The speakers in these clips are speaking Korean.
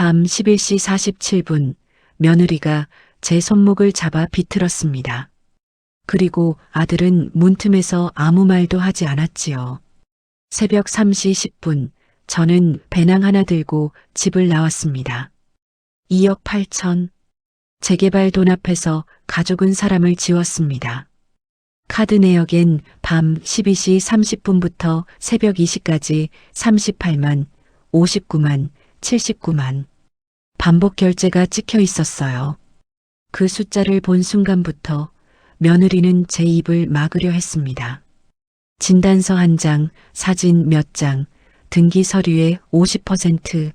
밤 11시 47분 며느리가 제 손목을 잡아 비틀었습니다. 그리고 아들은 문틈에서 아무 말도 하지 않았지요. 새벽 3시 10분 저는 배낭 하나 들고 집을 나왔습니다. 2억 8천. 재개발 돈 앞에서 가족은 사람을 지웠습니다. 카드 내역엔 밤 12시 30분부터 새벽 2시까지 38만, 59만, 79만. 반복 결제가 찍혀 있었어요. 그 숫자를 본 순간부터 며느리는 제 입을 막으려 했습니다. 진단서 한 장, 사진 몇 장, 등기 서류의 50%.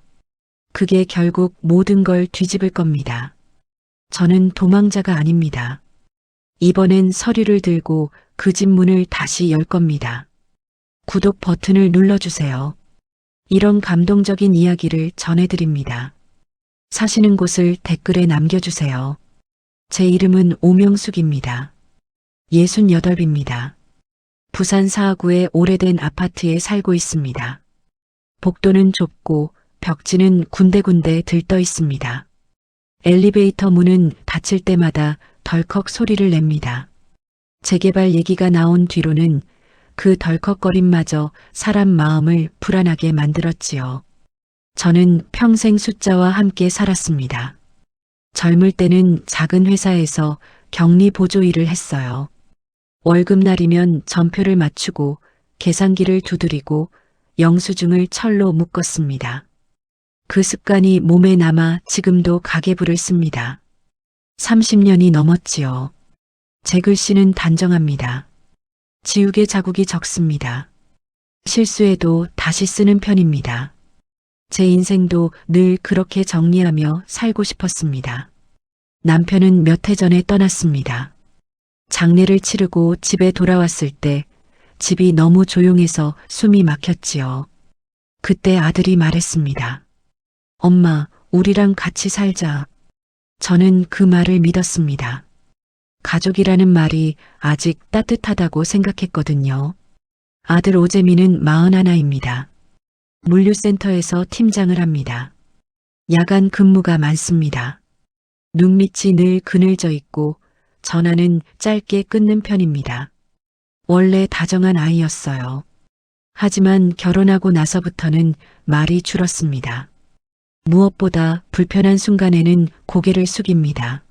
그게 결국 모든 걸 뒤집을 겁니다. 저는 도망자가 아닙니다. 이번엔 서류를 들고 그 집 문을 다시 열 겁니다. 구독 버튼을 눌러주세요. 이런 감동적인 이야기를 전해드립니다. 사시는 곳을 댓글에 남겨주세요. 제 이름은 오명숙입니다. 68입니다. 부산 사하구의 오래된 아파트에 살고 있습니다. 복도는 좁고 벽지는 군데군데 들떠 있습니다. 엘리베이터 문은 닫힐 때마다 덜컥 소리를 냅니다. 재개발 얘기가 나온 뒤로는 그 덜컥거림마저 사람 마음을 불안하게 만들었지요. 저는 평생 숫자와 함께 살았습니다. 젊을 때는 작은 회사에서 격리 보조 일을 했어요. 월급날이면 전표를 맞추고 계산기를 두드리고 영수증을 철로 묶었습니다. 그 습관이 몸에 남아 지금도 가계부를 씁니다. 30년이 넘었지요. 제 글씨는 단정합니다. 지우개 자국이 적습니다. 실수해도 다시 쓰는 편입니다. 제 인생도 늘 그렇게 정리하며 살고 싶었습니다. 남편은 몇 해 전에 떠났습니다. 장례를 치르고 집에 돌아왔을 때 집이 너무 조용해서 숨이 막혔지요. 그때 아들이 말했습니다. 엄마, 우리랑 같이 살자. 저는 그 말을 믿었습니다. 가족이라는 말이 아직 따뜻하다고 생각했거든요. 아들 오재민은 41입니다. 물류센터에서 팀장을 합니다. 야간 근무가 많습니다. 눈밑이 늘 그늘져 있고 전화는 짧게 끊는 편입니다. 원래 다정한 아이였어요. 하지만 결혼하고 나서부터는 말이 줄었습니다. 무엇보다 불편한 순간에는 고개를 숙입니다.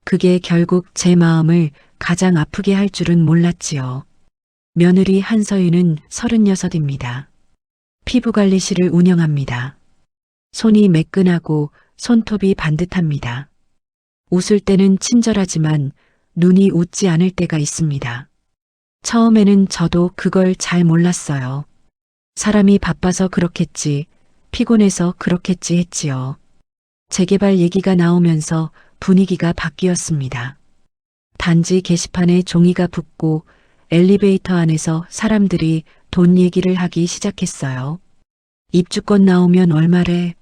그게 결국 제 마음을 가장 아프게 할 줄은 몰랐지요. 며느리 한서윤은 36입니다. 피부관리실을 운영합니다. 손이 매끈하고 손톱이 반듯합니다. 웃을 때는 친절하지만 눈이 웃지 않을 때가 있습니다. 처음에는 저도 그걸 잘 몰랐어요. 사람이 바빠서 그렇겠지, 피곤해서 그렇겠지 했지요. 재개발 얘기가 나오면서 분위기가 바뀌었습니다. 단지 게시판에 종이가 붙고 엘리베이터 안에서 사람들이 돈 얘기를 하기 시작했어요. 입주권 나오면 얼마래?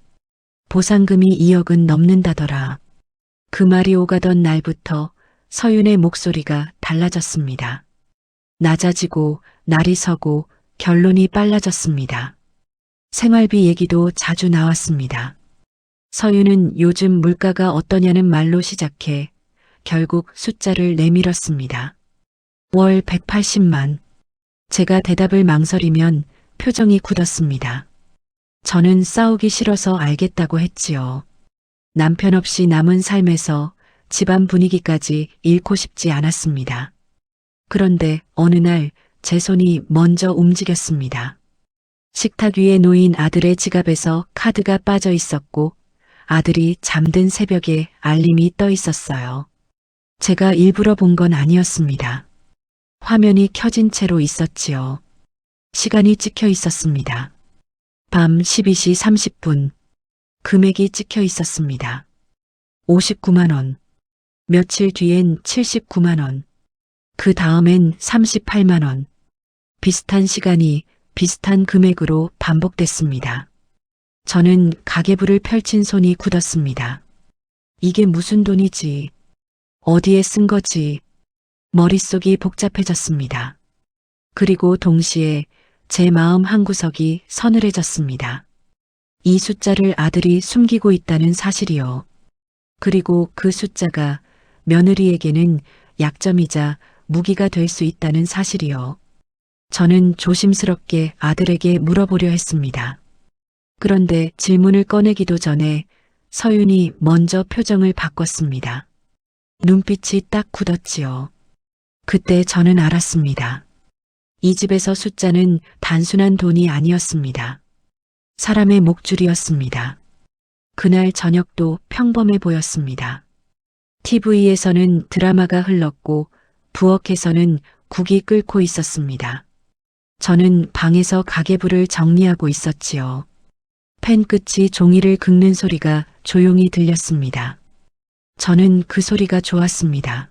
보상금이 2억은 넘는다더라. 그 말이 오가던 날부터 서윤의 목소리가 달라졌습니다. 낮아지고 날이 서고 결론이 빨라졌습니다. 생활비 얘기도 자주 나왔습니다. 서윤은 요즘 물가가 어떠냐는 말로 시작해 결국 숫자를 내밀었습니다. 월 180만. 제가 대답을 망설이면 표정이 굳었습니다. 저는 싸우기 싫어서 알겠다고 했지요. 남편 없이 남은 삶에서 집안 분위기까지 잃고 싶지 않았습니다. 그런데 어느 날 제 손이 먼저 움직였습니다. 식탁 위에 놓인 아들의 지갑에서 카드가 빠져 있었고 아들이 잠든 새벽에 알림이 떠 있었어요. 제가 일부러 본 건 아니었습니다. 화면이 켜진 채로 있었지요. 시간이 찍혀 있었습니다. 밤 12시 30분. 금액이 찍혀 있었습니다. 59만 원. 며칠 뒤엔 79만 원. 그 다음엔 38만 원. 비슷한 시간이 비슷한 금액으로 반복됐습니다. 저는 가계부를 펼친 손이 굳었습니다. 이게 무슨 돈이지? 어디에 쓴 거지? 머릿속이 복잡해졌습니다. 그리고 동시에 제 마음 한구석이 서늘해졌습니다. 이 숫자를 아들이 숨기고 있다는 사실이요. 그리고 그 숫자가 며느리에게는 약점이자 무기가 될 수 있다는 사실이요. 저는 조심스럽게 아들에게 물어보려 했습니다. 그런데 질문을 꺼내기도 전에 서윤이 먼저 표정을 바꿨습니다. 눈빛이 딱 굳었지요. 그때 저는 알았습니다. 이 집에서 숫자는 단순한 돈이 아니었습니다. 사람의 목줄이었습니다. 그날 저녁도 평범해 보였습니다. TV에서는 드라마가 흘렀고 부엌에서는 국이 끓고 있었습니다. 저는 방에서 가계부를 정리하고 있었지요. 펜 끝이 종이를 긁는 소리가 조용히 들렸습니다. 저는 그 소리가 좋았습니다.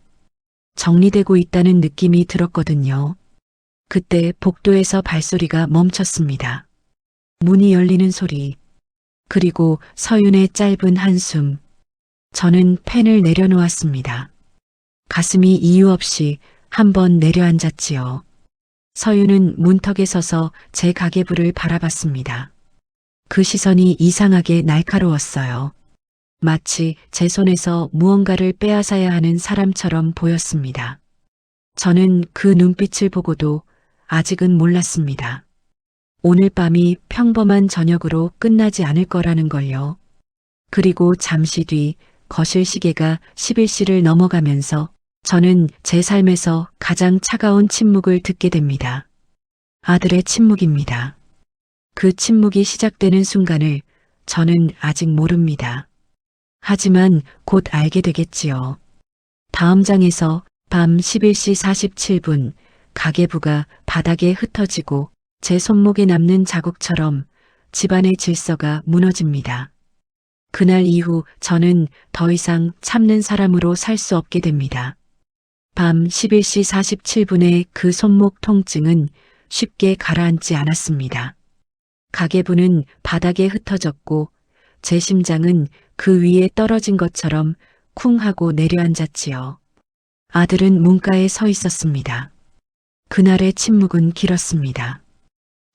정리되고 있다는 느낌이 들었거든요. 그때 복도에서 발소리가 멈췄습니다. 문이 열리는 소리, 그리고 서윤의 짧은 한숨. 저는 펜을 내려놓았습니다. 가슴이 이유 없이 한번 내려앉았지요. 서윤은 문턱에 서서 제 가계부를 바라봤습니다. 그 시선이 이상하게 날카로웠어요. 마치 제 손에서 무언가를 빼앗아야 하는 사람처럼 보였습니다. 저는 그 눈빛을 보고도 아직은 몰랐습니다. 오늘 밤이 평범한 저녁으로 끝나지 않을 거라는 걸요. 그리고 잠시 뒤 거실 시계가 11시를 넘어가면서 저는 제 삶에서 가장 차가운 침묵을 듣게 됩니다. 아들의 침묵입니다. 그 침묵이 시작되는 순간을 저는 아직 모릅니다. 하지만 곧 알게 되겠지요. 다음 장에서 밤 11시 47분 가계부가 바닥에 흩어지고 제 손목에 남는 자국처럼 집안의 질서가 무너집니다. 그날 이후 저는 더 이상 참는 사람으로 살 수 없게 됩니다. 밤 11시 47분의 그 손목 통증은 쉽게 가라앉지 않았습니다. 가계부는 바닥에 흩어졌고 제 심장은 그 위에 떨어진 것처럼 쿵 하고 내려앉았지요. 아들은 문가에 서 있었습니다. 그날의 침묵은 길었습니다.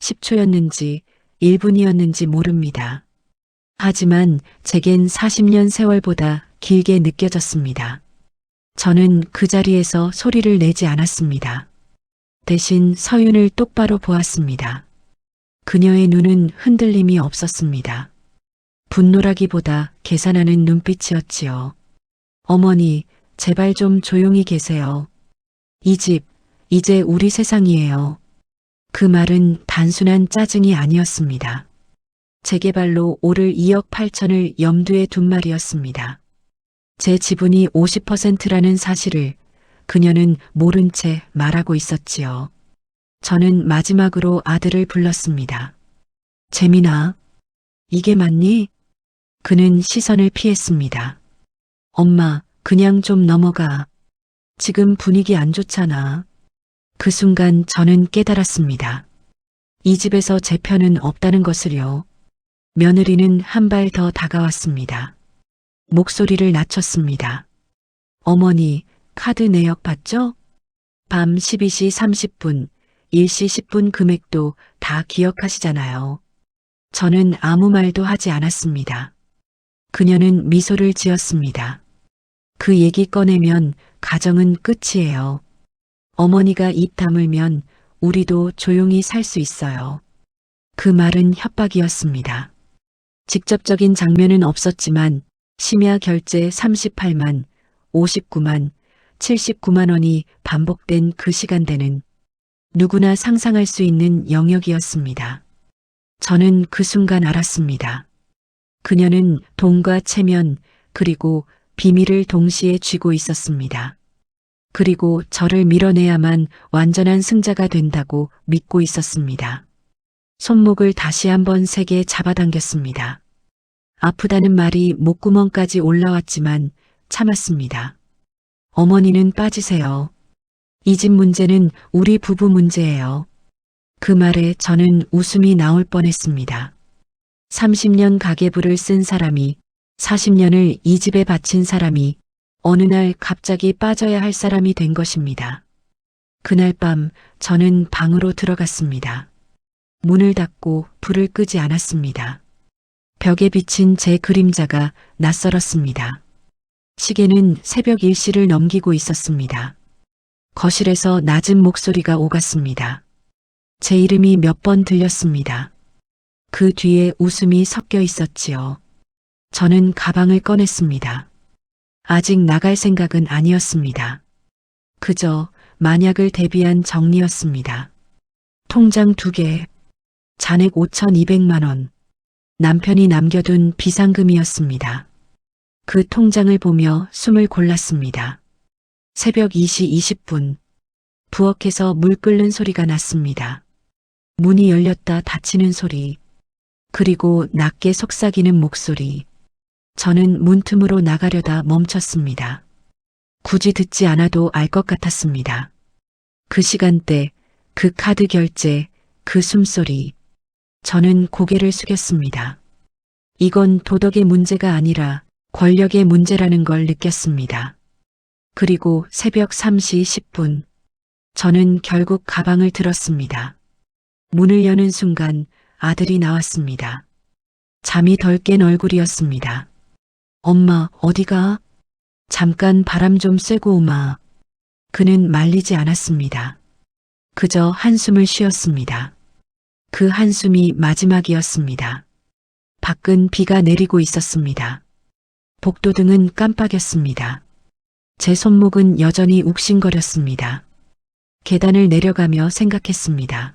10초였는지 1분이었는지 모릅니다. 하지만 제겐 40년 세월보다 길게 느껴졌습니다. 저는 그 자리에서 소리를 내지 않았습니다. 대신 서윤을 똑바로 보았습니다. 그녀의 눈은 흔들림이 없었습니다. 분노라기보다 계산하는 눈빛이었지요. 어머니, 제발 좀 조용히 계세요. 이 집, 이제 우리 세상이에요. 그 말은 단순한 짜증이 아니었습니다. 재개발로 오를 2억 8천을 염두에 둔 말이었습니다. 제 지분이 50%라는 사실을 그녀는 모른 채 말하고 있었지요. 저는 마지막으로 아들을 불렀습니다. 재민아, 이게 맞니? 그는 시선을 피했습니다. 엄마, 그냥 좀 넘어가. 지금 분위기 안 좋잖아. 그 순간 저는 깨달았습니다. 이 집에서 제 편은 없다는 것을요. 며느리는 한 발 더 다가왔습니다. 목소리를 낮췄습니다. 어머니, 카드 내역 봤죠? 밤 12시 30분, 일시 10분 금액도 다 기억하시잖아요. 저는 아무 말도 하지 않았습니다. 그녀는 미소를 지었습니다. 그 얘기 꺼내면 가정은 끝이에요. 어머니가 입 다물면 우리도 조용히 살 수 있어요. 그 말은 협박이었습니다. 직접적인 장면은 없었지만 심야 결제 38만, 59만, 79만 원이 반복된 그 시간대는 누구나 상상할 수 있는 영역이었습니다. 저는 그 순간 알았습니다. 그녀는 돈과 체면 그리고 비밀을 동시에 쥐고 있었습니다. 그리고 저를 밀어내야만 완전한 승자가 된다고 믿고 있었습니다. 손목을 다시 한번 세게 잡아당겼습니다. 아프다는 말이 목구멍까지 올라왔지만 참았습니다. 어머니는 빠지세요. 이 집 문제는 우리 부부 문제예요. 그 말에 저는 웃음이 나올 뻔했습니다. 30년 가계부를 쓴 사람이 40년을 이 집에 바친 사람이 어느 날 갑자기 빠져야 할 사람이 된 것입니다. 그날 밤 저는 방으로 들어갔습니다. 문을 닫고 불을 끄지 않았습니다. 벽에 비친 제 그림자가 낯설었습니다. 시계는 새벽 1시를 넘기고 있었습니다. 거실에서 낮은 목소리가 오갔습니다. 제 이름이 몇 번 들렸습니다. 그 뒤에 웃음이 섞여 있었지요. 저는 가방을 꺼냈습니다. 아직 나갈 생각은 아니었습니다. 그저 만약을 대비한 정리였습니다. 통장 2개, 잔액 5,200만 원, 남편이 남겨둔 비상금이었습니다. 그 통장을 보며 숨을 골랐습니다. 새벽 2시 20분, 부엌에서 물 끓는 소리가 났습니다. 문이 열렸다 닫히는 소리, 그리고 낮게 속삭이는 목소리. 저는 문틈으로 나가려다 멈췄습니다. 굳이 듣지 않아도 알 것 같았습니다. 그 시간대, 그 카드 결제, 그 숨소리. 저는 고개를 숙였습니다. 이건 도덕의 문제가 아니라 권력의 문제라는 걸 느꼈습니다. 그리고 새벽 3시 10분, 저는 결국 가방을 들었습니다. 문을 여는 순간 아들이 나왔습니다. 잠이 덜 깬 얼굴이었습니다. 엄마, 어디가? 잠깐 바람 좀 쐬고 오마. 그는 말리지 않았습니다. 그저 한숨을 쉬었습니다. 그 한숨이 마지막이었습니다. 밖은 비가 내리고 있었습니다. 복도등은 깜빡였습니다. 제 손목은 여전히 욱신거렸습니다. 계단을 내려가며 생각했습니다.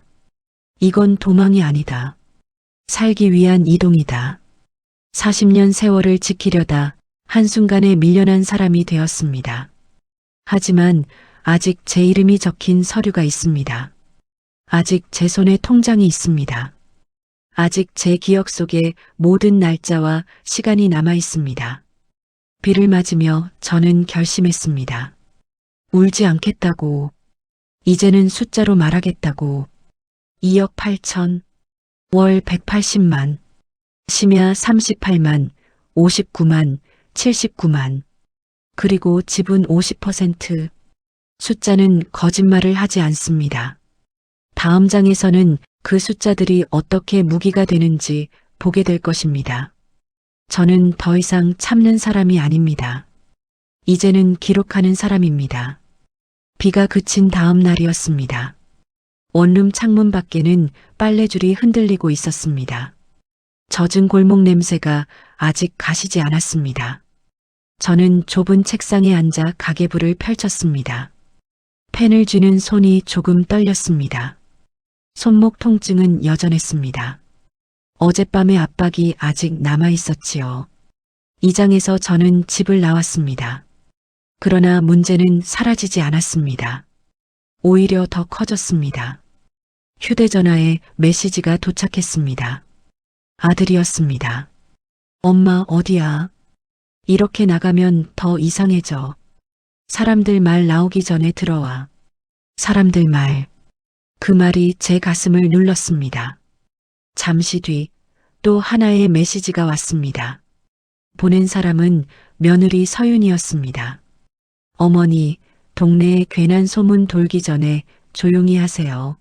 이건 도망이 아니다. 살기 위한 이동이다. 40년 세월을 지키려다 한순간에 밀려난 사람이 되었습니다. 하지만 아직 제 이름이 적힌 서류가 있습니다. 아직 제 손에 통장이 있습니다. 아직 제 기억 속에 모든 날짜와 시간이 남아 있습니다. 비를 맞으며 저는 결심했습니다. 울지 않겠다고. 이제는 숫자로 말하겠다고. 2억 8천, 월 180만, 심야 38만, 59만, 79만, 그리고 지분 50%. 숫자는 거짓말을 하지 않습니다. 다음 장에서는 그 숫자들이 어떻게 무기가 되는지 보게 될 것입니다. 저는 더 이상 참는 사람이 아닙니다. 이제는 기록하는 사람입니다. 비가 그친 다음 날이었습니다. 원룸 창문 밖에는 빨래줄이 흔들리고 있었습니다. 젖은 골목 냄새가 아직 가시지 않았습니다. 저는 좁은 책상에 앉아 가계부를 펼쳤습니다. 펜을 쥐는 손이 조금 떨렸습니다. 손목 통증은 여전했습니다. 어젯밤의 압박이 아직 남아 있었지요. 이 장에서 저는 집을 나왔습니다. 그러나 문제는 사라지지 않았습니다. 오히려 더 커졌습니다. 휴대전화에 메시지가 도착했습니다. 아들이었습니다. 엄마, 어디야? 이렇게 나가면 더 이상해져. 사람들 말 나오기 전에 들어와. 사람들 말. 그 말이 제 가슴을 눌렀습니다. 잠시 뒤 또 하나의 메시지가 왔습니다. 보낸 사람은 며느리 서윤이었습니다. 어머니, 동네에 괜한 소문 돌기 전에 조용히 하세요.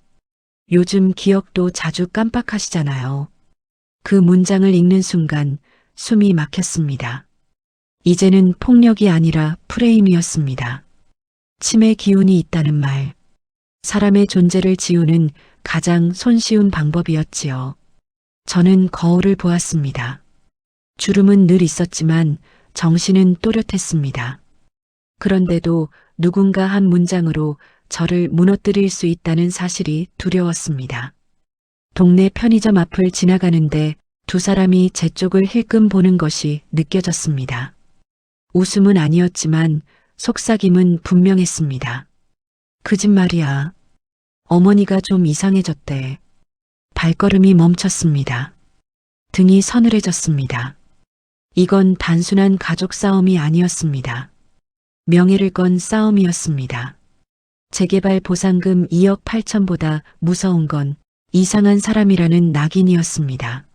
요즘 기억도 자주 깜빡하시잖아요. 그 문장을 읽는 순간 숨이 막혔습니다. 이제는 폭력이 아니라 프레임이었습니다. 치매 기운이 있다는 말. 사람의 존재를 지우는 가장 손쉬운 방법이었지요. 저는 거울을 보았습니다. 주름은 늘 있었지만 정신은 또렷했습니다. 그런데도 누군가 한 문장으로 저를 무너뜨릴 수 있다는 사실이 두려웠습니다. 동네 편의점 앞을 지나가는데 두 사람이 제 쪽을 힐끔 보는 것이 느껴졌습니다. 웃음은 아니었지만 속삭임은 분명했습니다. 그 집 말이야. 어머니가 좀 이상해졌대. 발걸음이 멈췄습니다. 등이 서늘해졌습니다. 이건 단순한 가족 싸움이 아니었습니다. 명예를 건 싸움이었습니다. 재개발 보상금 2억 8천보다 무서운 건 이상한 사람이라는 낙인이었습니다.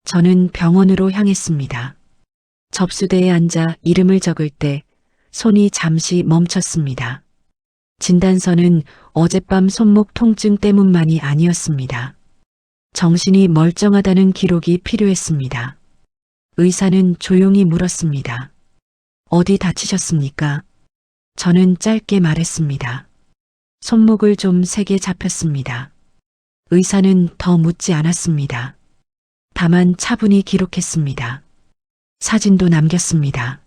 저는 병원으로 향했습니다. 접수대에 앉아 이름을 적을 때 손이 잠시 멈췄습니다. 진단서는 어젯밤 손목 통증 때문만이 아니었습니다. 정신이 멀쩡하다는 기록이 필요했습니다. 의사는 조용히 물었습니다. 어디 다치셨습니까? 저는 짧게 말했습니다. 손목을 좀 세게 잡혔습니다. 의사는 더 묻지 않았습니다. 다만 차분히 기록했습니다. 사진도 남겼습니다.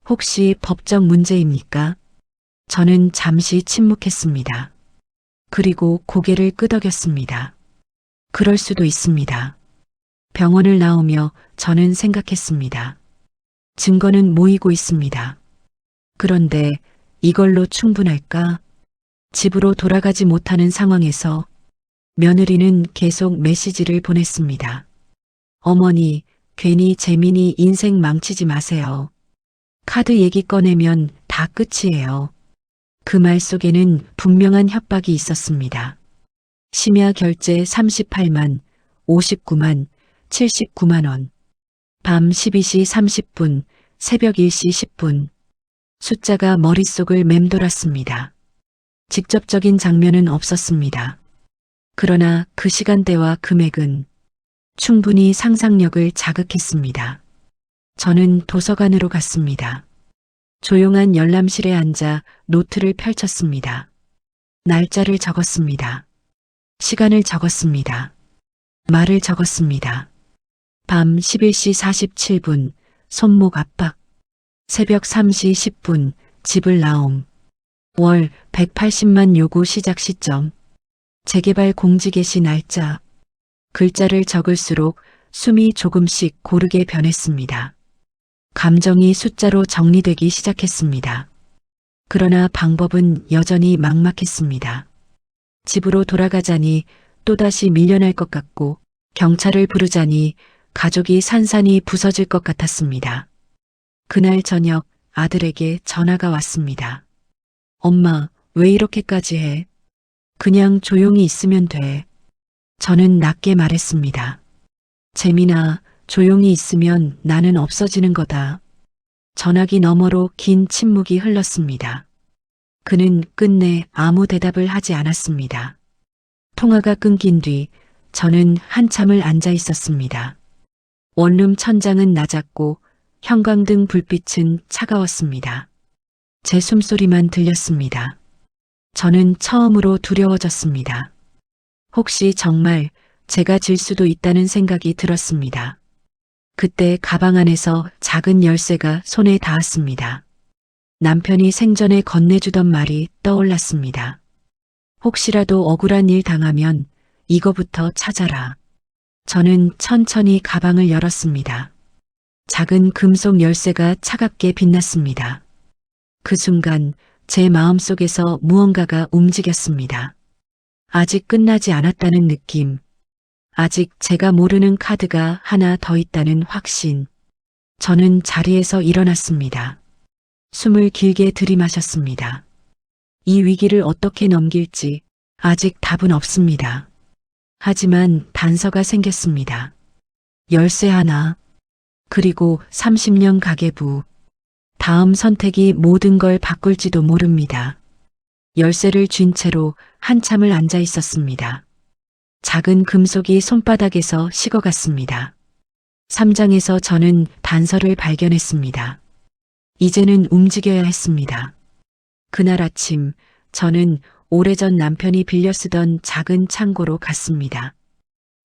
혹시 법적 문제입니까? 저는 잠시 침묵했습니다. 그리고 고개를 끄덕였습니다. 그럴 수도 있습니다. 병원을 나오며 저는 생각했습니다. 증거는 모이고 있습니다. 그런데 이걸로 충분할까? 집으로 돌아가지 못하는 상황에서 며느리는 계속 메시지를 보냈습니다. 어머니, 괜히 재민이 인생 망치지 마세요. 카드 얘기 꺼내면 다 끝이에요. 그 말 속에는 분명한 협박이 있었습니다. 심야 결제 38만, 59만, 79만 원. 밤 12시 30분, 새벽 1시 10분. 숫자가 머릿속을 맴돌았습니다. 직접적인 장면은 없었습니다. 그러나 그 시간대와 금액은 충분히 상상력을 자극했습니다. 저는 도서관으로 갔습니다. 조용한 열람실에 앉아 노트를 펼쳤습니다. 날짜를 적었습니다. 시간을 적었습니다. 말을 적었습니다. 밤 11시 47분, 손목 압박. 새벽 3시 10분, 집을 나옴. 월 180만 요구 시작 시점. 재개발 공지 개시 날짜. 글자를 적을수록 숨이 조금씩 고르게 변했습니다. 감정이 숫자로 정리되기 시작했습니다. 그러나 방법은 여전히 막막했습니다. 집으로 돌아가자니 또다시 밀려날 것 같고 경찰을 부르자니 가족이 산산이 부서질 것 같았습니다. 그날 저녁 아들에게 전화가 왔습니다. 엄마, 왜 이렇게까지 해? 그냥 조용히 있으면 돼. 저는 낮게 말했습니다. 재민아, 조용히 있으면 나는 없어지는 거다. 전화기 너머로 긴 침묵이 흘렀습니다. 그는 끝내 아무 대답을 하지 않았습니다. 통화가 끊긴 뒤 저는 한참을 앉아 있었습니다. 원룸 천장은 낮았고 형광등 불빛은 차가웠습니다. 제 숨소리만 들렸습니다. 저는 처음으로 두려워졌습니다. 혹시 정말 제가 질 수도 있다는 생각이 들었습니다. 그때 가방 안에서 작은 열쇠가 손에 닿았습니다. 남편이 생전에 건네주던 말이 떠올랐습니다. 혹시라도 억울한 일 당하면 이거부터 찾아라. 저는 천천히 가방을 열었습니다. 작은 금속 열쇠가 차갑게 빛났습니다. 그 순간 제 마음속에서 무언가가 움직였습니다. 아직 끝나지 않았다는 느낌. 아직 제가 모르는 카드가 하나 더 있다는 확신. 저는 자리에서 일어났습니다. 숨을 길게 들이마셨습니다. 이 위기를 어떻게 넘길지 아직 답은 없습니다. 하지만 단서가 생겼습니다. 열쇠 하나, 그리고 30년 가계부. 다음 선택이 모든 걸 바꿀지도 모릅니다. 열쇠를 쥔 채로 한참을 앉아 있었습니다. 작은 금속이 손바닥에서 식어갔습니다. 3장에서 저는 단서를 발견했습니다. 이제는 움직여야 했습니다. 그날 아침 저는 오래전 남편이 빌려 쓰던 작은 창고로 갔습니다.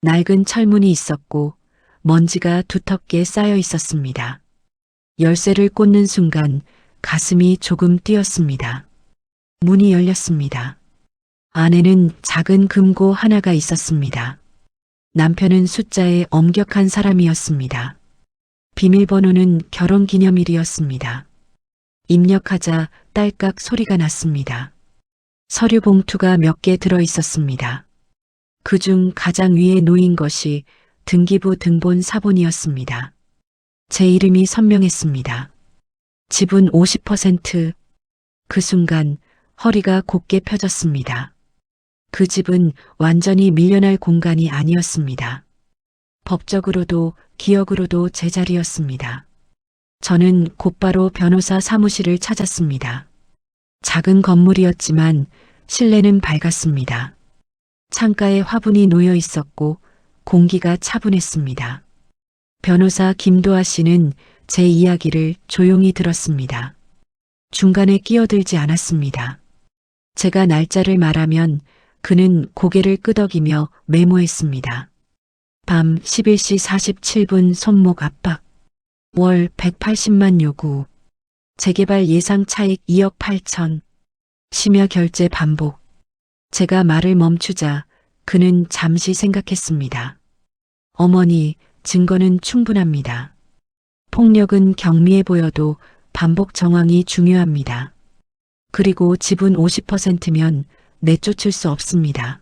낡은 철문이 있었고 먼지가 두텁게 쌓여 있었습니다. 열쇠를 꽂는 순간 가슴이 조금 뛰었습니다. 문이 열렸습니다. 안에는 작은 금고 하나가 있었습니다. 남편은 숫자에 엄격한 사람이었습니다. 비밀번호는 결혼기념일이었습니다. 입력하자 딸깍 소리가 났습니다. 서류 봉투가 몇 개 들어 있었습니다. 그중 가장 위에 놓인 것이 등기부 등본 사본이었습니다. 제 이름이 선명했습니다. 지분 50%. 그 순간 허리가 곧게 펴졌습니다. 그 집은 완전히 밀려날 공간이 아니었습니다. 법적으로도 기억으로도 제 자리였습니다. 저는 곧바로 변호사 사무실을 찾았습니다. 작은 건물이었지만 실내는 밝았습니다. 창가에 화분이 놓여 있었고 공기가 차분했습니다. 변호사 김도아 씨는 제 이야기를 조용히 들었습니다. 중간에 끼어들지 않았습니다. 제가 날짜를 말하면 그는 고개를 끄덕이며 메모했습니다. 밤 11시 47분 손목 압박. 월 180만 요구. 재개발 예상 차익 2억 8천. 심야 결제 반복. 제가 말을 멈추자 그는 잠시 생각했습니다. 어머니, 증거는 충분합니다. 폭력은 경미해 보여도 반복 정황이 중요합니다. 그리고 지분 50%면 내쫓을 수 없습니다.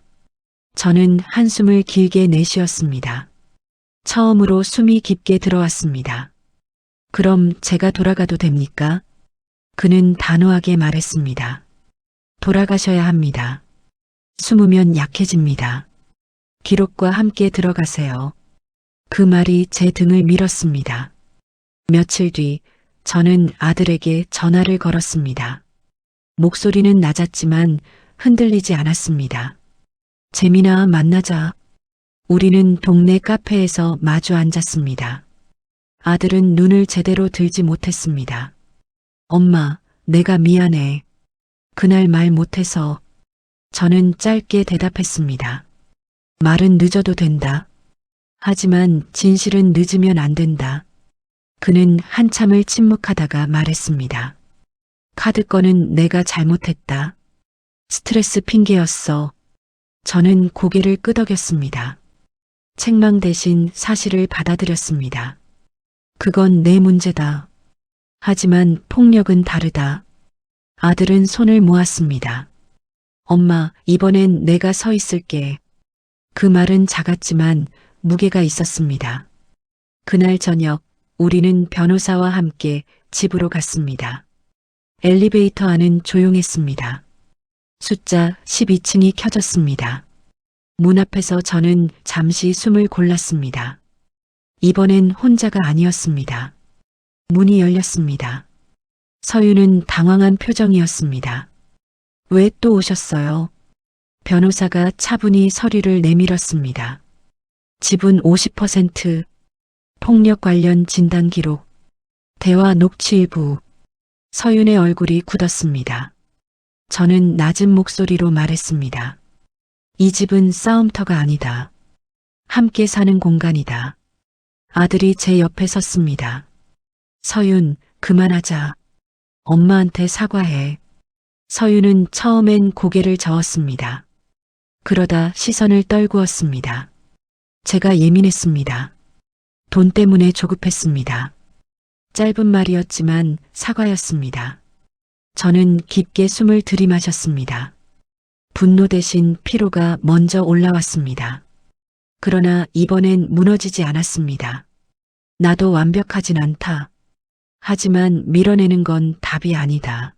저는 한숨을 길게 내쉬었습니다. 처음으로 숨이 깊게 들어왔습니다. 그럼 제가 돌아가도 됩니까? 그는 단호하게 말했습니다. 돌아가셔야 합니다. 숨으면 약해집니다. 기록과 함께 들어가세요. 그 말이 제 등을 밀었습니다. 며칠 뒤 저는 아들에게 전화를 걸었습니다. 목소리는 낮았지만 흔들리지 않았습니다. 재민아, 만나자. 우리는 동네 카페에서 마주 앉았습니다. 아들은 눈을 제대로 들지 못했습니다. 엄마, 내가 미안해. 그날 말 못해서. 저는 짧게 대답했습니다. 말은 늦어도 된다. 하지만 진실은 늦으면 안 된다. 그는 한참을 침묵하다가 말했습니다. 카드 건은 내가 잘못했다. 스트레스 핑계였어. 저는 고개를 끄덕였습니다. 책망 대신 사실을 받아들였습니다. 그건 내 문제다. 하지만 폭력은 다르다. 아들은 손을 모았습니다. 엄마, 이번엔 내가 서 있을게. 그 말은 작았지만 무게가 있었습니다. 그날 저녁 우리는 변호사와 함께 집으로 갔습니다. 엘리베이터 안은 조용했습니다. 숫자 12층이 켜졌습니다. 문 앞에서 저는 잠시 숨을 골랐습니다. 이번엔 혼자가 아니었습니다. 문이 열렸습니다. 서윤은 당황한 표정이었습니다. 왜 또 오셨어요? 변호사가 차분히 서류를 내밀었습니다. 지분 50%, 폭력 관련 진단 기록, 대화 녹취 일부. 서윤의 얼굴이 굳었습니다. 저는 낮은 목소리로 말했습니다. 이 집은 싸움터가 아니다. 함께 사는 공간이다. 아들이 제 옆에 섰습니다. 서윤, 그만하자. 엄마한테 사과해. 서윤은 처음엔 고개를 저었습니다. 그러다 시선을 떨구었습니다. 제가 예민했습니다. 돈 때문에 조급했습니다. 짧은 말이었지만 사과였습니다. 저는 깊게 숨을 들이마셨습니다. 분노 대신 피로가 먼저 올라왔습니다. 그러나 이번엔 무너지지 않았습니다. 나도 완벽하진 않다. 하지만 밀어내는 건 답이 아니다.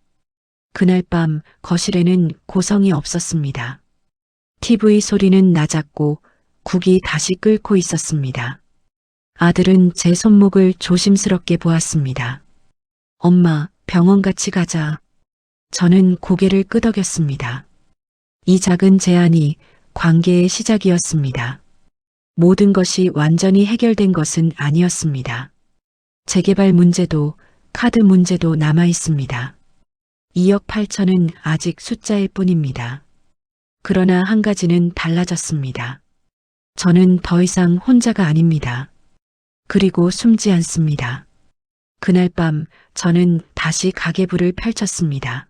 그날 밤 거실에는 고성이 없었습니다. TV 소리는 낮았고 국이 다시 끓고 있었습니다. 아들은 제 손목을 조심스럽게 보았습니다. 엄마, 병원 같이 가자. 저는 고개를 끄덕였습니다. 이 작은 제안이 관계의 시작이었습니다. 모든 것이 완전히 해결된 것은 아니었습니다. 재개발 문제도 카드 문제도 남아 있습니다. 2억 8천은 아직 숫자일 뿐입니다. 그러나 한 가지는 달라졌습니다. 저는 더 이상 혼자가 아닙니다. 그리고 숨지 않습니다. 그날 밤 저는 다시 가계부를 펼쳤습니다.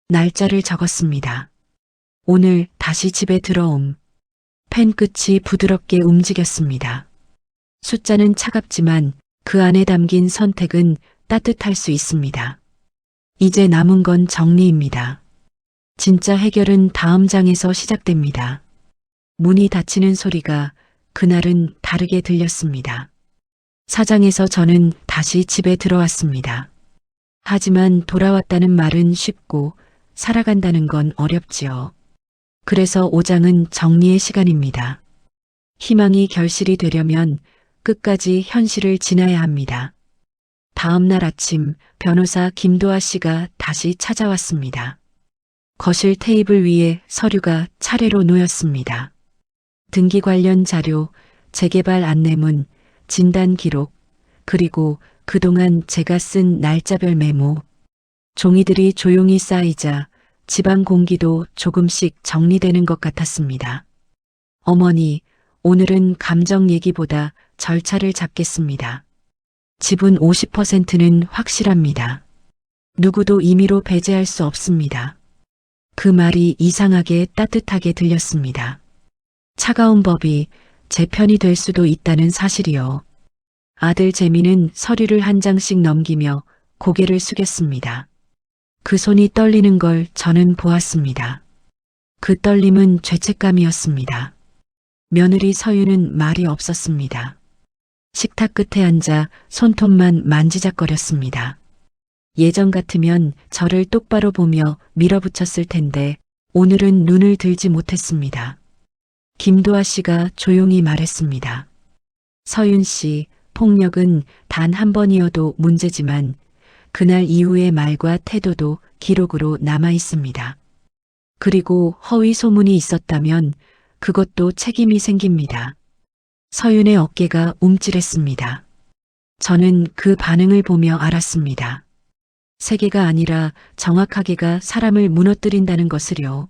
날짜를 적었습니다. 오늘 다시 집에 들어옴. 펜 끝이 부드럽게 움직였습니다. 숫자는 차갑지만 그 안에 담긴 선택은 따뜻할 수 있습니다. 이제 남은 건 정리입니다. 진짜 해결은 다음 장에서 시작됩니다. 문이 닫히는 소리가 그날은 다르게 들렸습니다. 사장에서 저는 다시 집에 들어왔습니다. 하지만 돌아왔다는 말은 쉽고 살아간다는 건 어렵지요. 그래서 5장은 정리의 시간입니다. 희망이 결실이 되려면 끝까지 현실을 지나야 합니다. 다음 날 아침 변호사 김도아 씨가 다시 찾아왔습니다. 거실 테이블 위에 서류가 차례로 놓였습니다. 등기 관련 자료, 재개발 안내문, 진단 기록, 그리고 그동안 제가 쓴 날짜별 메모. 종이들이 조용히 쌓이자 집안 공기도 조금씩 정리되는 것 같았습니다. 어머니, 오늘은 감정 얘기보다 절차를 잡겠습니다. 지분 50%는 확실합니다. 누구도 임의로 배제할 수 없습니다. 그 말이 이상하게 따뜻하게 들렸습니다. 차가운 법이 제 편이 될 수도 있다는 사실이요. 아들 재민은 서류를 한 장씩 넘기며 고개를 숙였습니다. 그 손이 떨리는 걸 저는 보았습니다. 그 떨림은 죄책감이었습니다. 며느리 서유는 말이 없었습니다. 식탁 끝에 앉아 손톱만 만지작거렸습니다. 예전 같으면 저를 똑바로 보며 밀어붙였을 텐데 오늘은 눈을 들지 못했습니다. 김도아 씨가 조용히 말했습니다. 서윤 씨, 폭력은 단 한 번이어도 문제지만 그날 이후의 말과 태도도 기록으로 남아 있습니다. 그리고 허위 소문이 있었다면 그것도 책임이 생깁니다. 서윤의 어깨가 움찔했습니다. 저는 그 반응을 보며 알았습니다. 세게가 아니라 정확하게가 사람을 무너뜨린다는 것을요.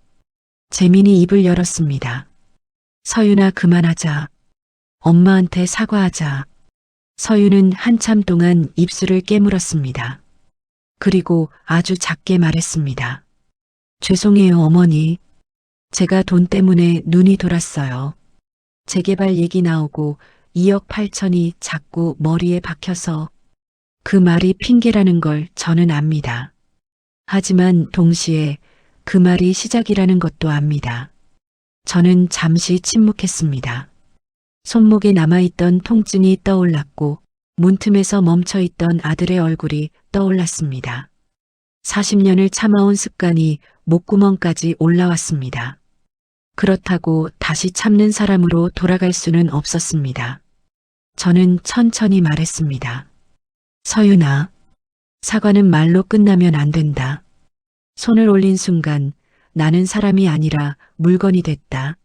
재민이 입을 열었습니다. 서윤아, 그만하자. 엄마한테 사과하자. 서윤은 한참 동안 입술을 깨물었습니다. 그리고 아주 작게 말했습니다. 죄송해요, 어머니. 제가 돈 때문에 눈이 돌았어요. 재개발 얘기 나오고 2억 8천이 자꾸 머리에 박혀서. 그 말이 핑계라는 걸 저는 압니다. 하지만 동시에 그 말이 시작이라는 것도 압니다. 저는 잠시 침묵했습니다. 손목에 남아있던 통증이 떠올랐고 문틈에서 멈춰있던 아들의 얼굴이 떠올랐습니다. 40년을 참아온 습관이 목구멍까지 올라왔습니다. 그렇다고 다시 참는 사람으로 돌아갈 수는 없었습니다. 저는 천천히 말했습니다. 서윤아, 사과는 말로 끝나면 안 된다. 손을 올린 순간 나는 사람이 아니라 물건이 됐다.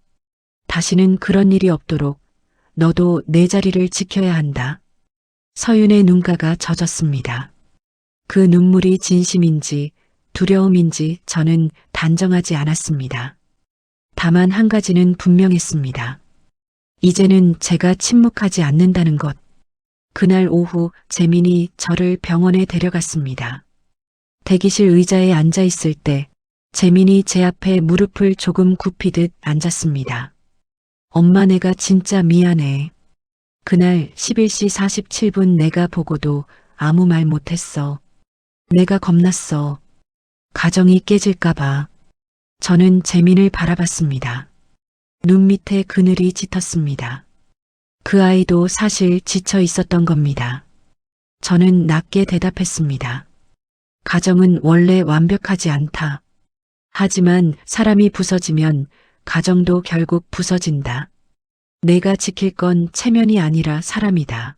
다시는 그런 일이 없도록 너도 내 자리를 지켜야 한다. 서윤의 눈가가 젖었습니다. 그 눈물이 진심인지 두려움인지 저는 단정하지 않았습니다. 다만 한 가지는 분명했습니다. 이제는 제가 침묵하지 않는다는 것. 그날 오후 재민이 저를 병원에 데려갔습니다. 대기실 의자에 앉아 있을 때 재민이 제 앞에 무릎을 조금 굽히듯 앉았습니다. 엄마, 내가 진짜 미안해. 그날 11시 47분 내가 보고도 아무 말 못했어. 내가 겁났어. 가정이 깨질까봐. 저는 재민을 바라봤습니다. 눈 밑에 그늘이 짙었습니다. 그 아이도 사실 지쳐 있었던 겁니다. 저는 낮게 대답했습니다. 가정은 원래 완벽하지 않다. 하지만 사람이 부서지면 가정도 결국 부서진다. 내가 지킬 건 체면이 아니라 사람이다.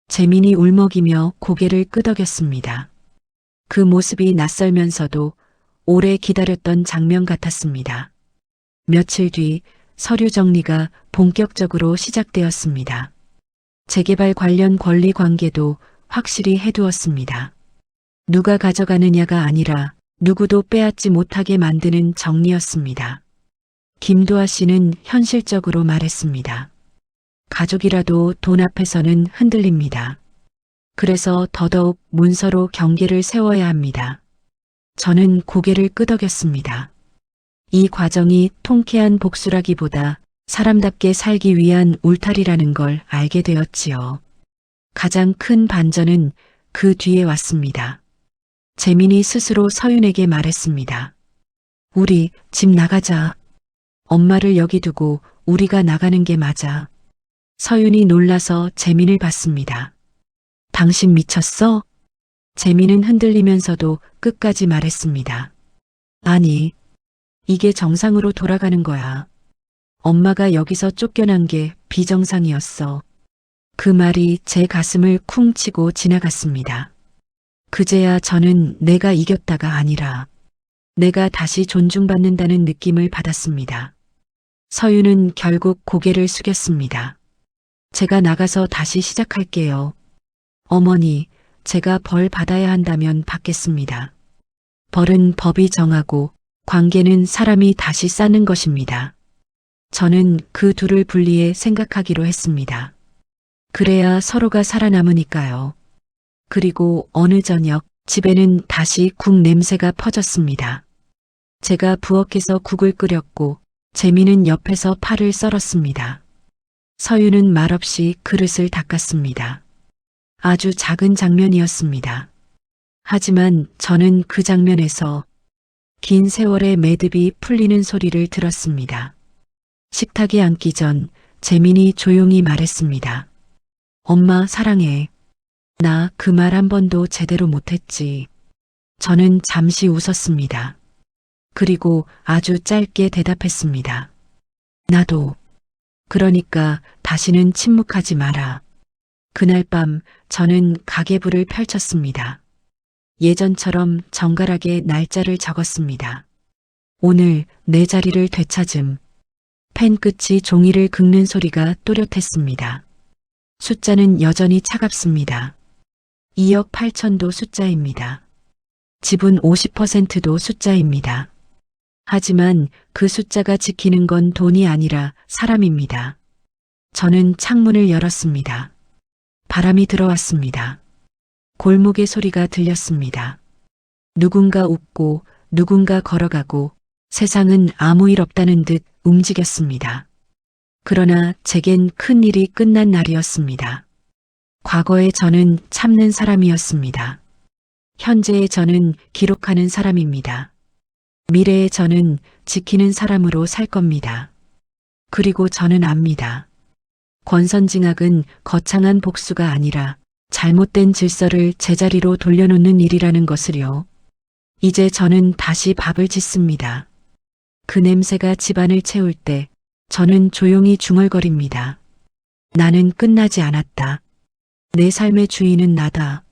재민이 울먹이며 고개를 끄덕였습니다. 그 모습이 낯설면서도 오래 기다렸던 장면 같았습니다. 며칠 뒤 서류 정리가 본격적으로 시작되었습니다. 재개발 관련 권리 관계도 확실히 해두었습니다. 누가 가져가느냐가 아니라 누구도 빼앗지 못하게 만드는 정리였습니다. 김도아 씨는 현실적으로 말했습니다. 가족이라도 돈 앞에서는 흔들립니다. 그래서 더더욱 문서로 경계를 세워야 합니다. 저는 고개를 끄덕였습니다. 이 과정이 통쾌한 복수라기보다 사람답게 살기 위한 울타리라는 걸 알게 되었지요. 가장 큰 반전은 그 뒤에 왔습니다. 재민이 스스로 서윤에게 말했습니다. 우리 집 나가자. 엄마를 여기 두고 우리가 나가는 게 맞아. 서윤이 놀라서 재민을 봤습니다. 당신 미쳤어? 재민은 흔들리면서도 끝까지 말했습니다. 아니, 이게 정상으로 돌아가는 거야. 엄마가 여기서 쫓겨난 게 비정상이었어. 그 말이 제 가슴을 쿵 치고 지나갔습니다. 그제야 저는 내가 이겼다가 아니라 내가 다시 존중받는다는 느낌을 받았습니다. 서윤은 결국 고개를 숙였습니다. 제가 나가서 다시 시작할게요. 어머니, 제가 벌 받아야 한다면 받겠습니다. 벌은 법이 정하고 관계는 사람이 다시 쌓는 것입니다. 저는 그 둘을 분리해 생각하기로 했습니다. 그래야 서로가 살아남으니까요. 그리고 어느 저녁 집에는 다시 국 냄새가 퍼졌습니다. 제가 부엌에서 국을 끓였고 재미는 옆에서 파를 썰었습니다. 서유는 말없이 그릇을 닦았습니다. 아주 작은 장면이었습니다. 하지만 저는 그 장면에서 긴 세월의 매듭이 풀리는 소리를 들었습니다. 식탁에 앉기 전 재민이 조용히 말했습니다. 엄마 사랑해. 나 그 말 한 번도 제대로 못했지. 저는 잠시 웃었습니다. 그리고 아주 짧게 대답했습니다. 나도. 그러니까 다시는 침묵하지 마라. 그날 밤 저는 가계부를 펼쳤습니다. 예전처럼 정갈하게 날짜를 적었습니다. 오늘 내 자리를 되찾음. 펜 끝이 종이를 긁는 소리가 또렷했습니다. 숫자는 여전히 차갑습니다. 2억 8천도 숫자입니다. 지분 50%도 숫자입니다. 하지만 그 숫자가 지키는 건 돈이 아니라 사람입니다. 저는 창문을 열었습니다. 바람이 들어왔습니다. 골목의 소리가 들렸습니다. 누군가 웃고 누군가 걸어가고 세상은 아무 일 없다는 듯 움직였습니다. 그러나 제겐 큰 일이 끝난 날이었습니다. 과거의 저는 참는 사람이었습니다. 현재의 저는 기록하는 사람입니다. 미래의 저는 지키는 사람으로 살 겁니다. 그리고 저는 압니다. 권선징악은 거창한 복수가 아니라 잘못된 질서를 제자리로 돌려놓는 일이라는 것을요. 이제 저는 다시 밥을 짓습니다. 그 냄새가 집안을 채울 때 저는 조용히 중얼거립니다. 나는 끝나지 않았다. 내 삶의 주인은 나다.